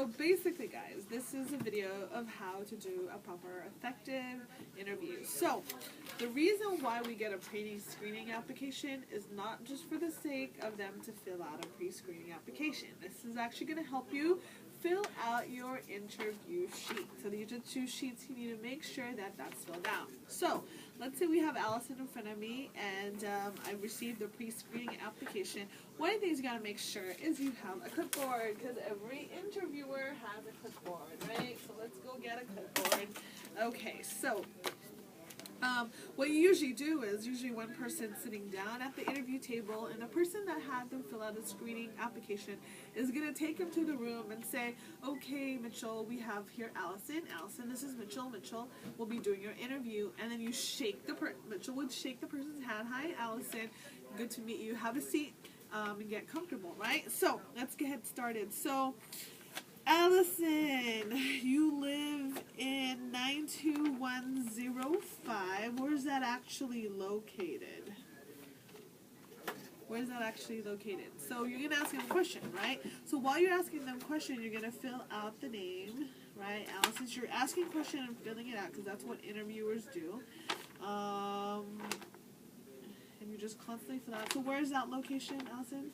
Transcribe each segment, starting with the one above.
So basically, guys, this is a video of how to do a proper, effective interview. So the reason why we get a pre-screening application is not just for the sake of them to fill out a pre-screening application. This is actually going to help you fill out your interview sheet. So these are 2 sheets you need to make sure that that's filled out. So let's say we have Allison in front of me, and I received the pre-screening application. One of the things you gotta make sure is you have a clipboard, because every interviewer has a clipboard, right? So let's go get a clipboard. Okay, so what you usually do is one person sitting down at the interview table, and the person that had them fill out a screening application is going to take them to the room and say, okay, Mitchell, we have here Allison. Allison, this is Mitchell. Mitchell will be doing your interview. And then you shake Mitchell would shake the person's hand. Hi, Allison. Good to meet you. Have a seat and get comfortable, right? So let's get started. So Allison, you live in 92105. Where's that actually located? Where's that actually located? So you're going to ask them a question, right? So while you're asking them a question, you're going to fill out the name, right? Allison, you're asking a question and filling it out, because that's what interviewers do. And you just constantly fill out. So where's that location, Allison?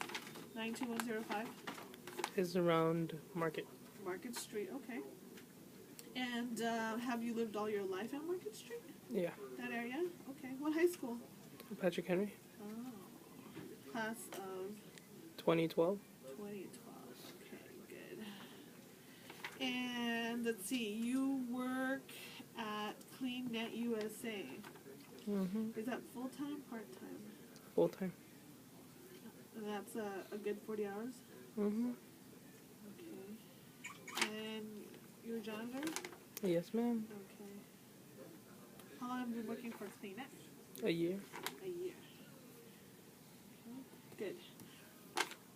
92105? Is around Market Street, okay. And have you lived all your life at Market Street? Yeah. That area? Okay. What high school? Patrick Henry. Oh. Class of? 2012. 2012. Okay, good. And let's see, you work at CleanNet USA. Mm-hmm. Is that full-time, part-time? Full-time. And that's a good 40 hours? Mm-hmm. And you're a janitor? Yes, ma'am. Okay. How long have you been working for CleanNet? A year. A year. Okay. Good.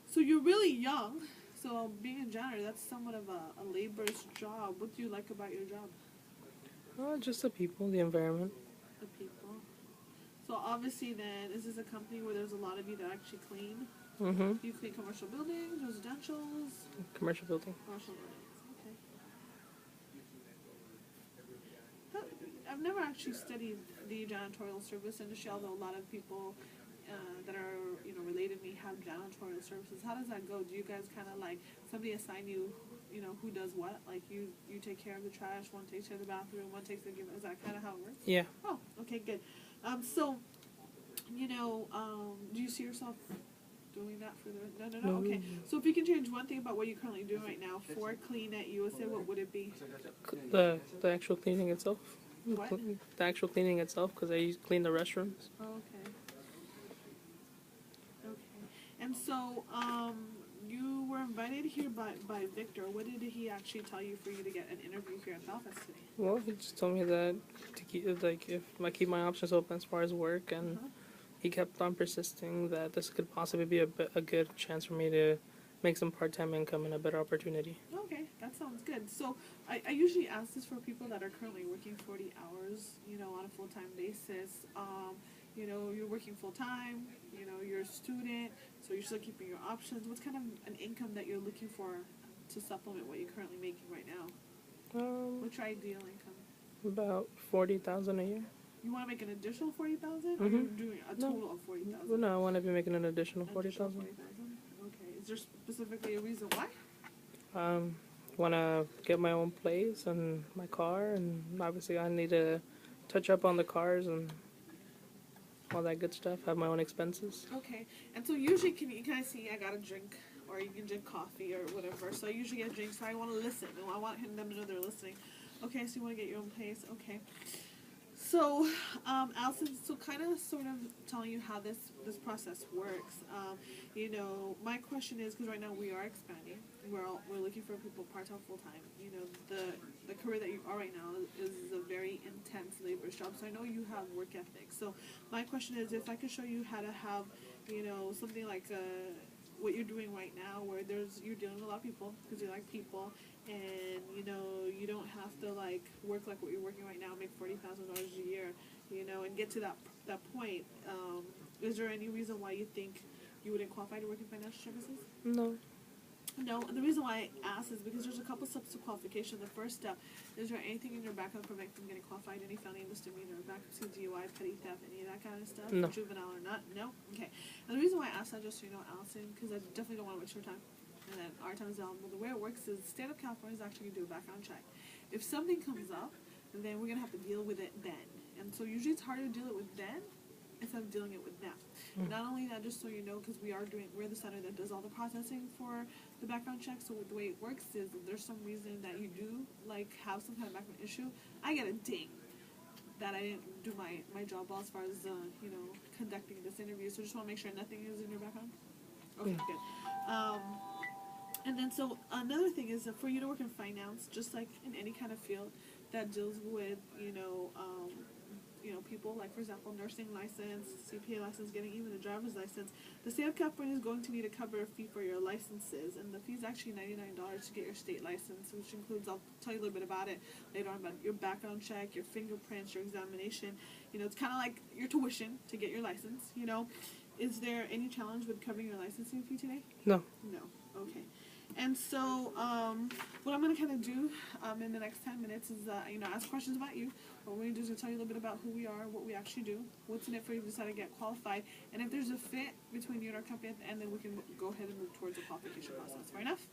So you're really young. So being a janitor, that's somewhat of a labor's job. What do you like about your job? Just the people, the environment. The people. So obviously then, is this a company where there's a lot of you that actually clean? Mm-hmm. You clean commercial buildings, residentials? Commercial building. Commercial buildings. I've never actually studied the janitorial service industry, although a lot of people that are related to me have janitorial services. How does that go? Do you guys kind of like somebody assign you, who does what? Like you take care of the trash, one takes care of the bathroom, one takes the give. Is that kind of how it works? Yeah. Oh, okay, good. So, do you see yourself doing that for the? No. Okay. So if you can change one thing about what you're currently doing right now for CleanNet USA, what would it be? The actual cleaning itself. What? The actual cleaning itself, because I clean the restrooms. Oh, okay. Okay. And so, you were invited here by Victor. What did he actually tell you for you to get an interview here in Belfast today? Well, he just told me that to keep, if I keep my options open as far as work, and he kept on persisting that this could possibly be a good chance for me to make some part-time income and a better opportunity. Okay, that sounds good. So I usually ask this for people that are currently working 40 hours, on a full-time basis. You're working full-time, you're a student, so you're still keeping your options. What's kind of an income that you're looking for to supplement what you're currently making right now? What's your ideal income? About 40,000 a year. You want to make an additional 40,000, or Mm-hmm. you're doing a total of 40,000? Well, no, I want to be making an additional 40,000. Okay. Is there specifically a reason why? Want to get my own place and my car, and obviously I need to touch up on the cars and all that good stuff. Have my own expenses. Okay. And so usually, can I see I got a drink, or you can drink coffee or whatever. So I usually get a drink, so I want to listen. I want them to know they're listening. Okay. So you want to get your own place. Okay. So, Allison, kind of sort of telling you how this process works. My question is, because right now we are expanding, we're looking for people part-time, full-time. The career that you are right now is a very intense labor job. So I know you have work ethic. So my question is, if I could show you how to have, something like what you're doing right now, where you're dealing with a lot of people because you like people, and you don't have to work like what you're working right now, make $40,000 a year, and get to that point. Is there any reason why you think you wouldn't qualify to work in financial services? No. No, and the reason why I asked is because there's a couple steps to qualification. The first step is there anything in your background prevent from getting qualified? Any felony, misdemeanor, bankruptcy, DUI, petty theft, any of that kind of stuff? No. Juvenile or not? No? Okay. And the reason why I asked that, just so you know, Allison, because I definitely don't want to waste your time. And then our time is valuable. The way it works is the state of California is actually going to do a background check. If something comes up, then we're going to have to deal with it then. And so usually it's harder to deal it with then instead of dealing it with now. Not only that, just so you know, because we're the center that does all the processing for the background check. So the way it works is if there's some reason that you do have some kind of background issue, I get a ding that I didn't do my job well as far as conducting this interview. So just want to make sure nothing is in your background. Okay, good. And then so another thing is that for you to work in finance, just like in any kind of field that deals with people, like for example nursing license, CPA license, getting even a driver's license, the state of California is going to need to cover a fee for your licenses, and the fee is actually $99 to get your state license, which includes, I'll tell you a little bit about it later on, about your background check, your fingerprints, your examination. It's kind of like your tuition to get your license. Is there any challenge with covering your licensing fee today? No. No. Okay. And so, what I'm going to kind of do in the next 10 minutes is, ask questions about you. What we're going to do is tell you a little bit about who we are, what we actually do, what's in it for you to decide to get qualified, and if there's a fit between you and our company at the end, then we can go ahead and move towards the qualification process. Fair enough?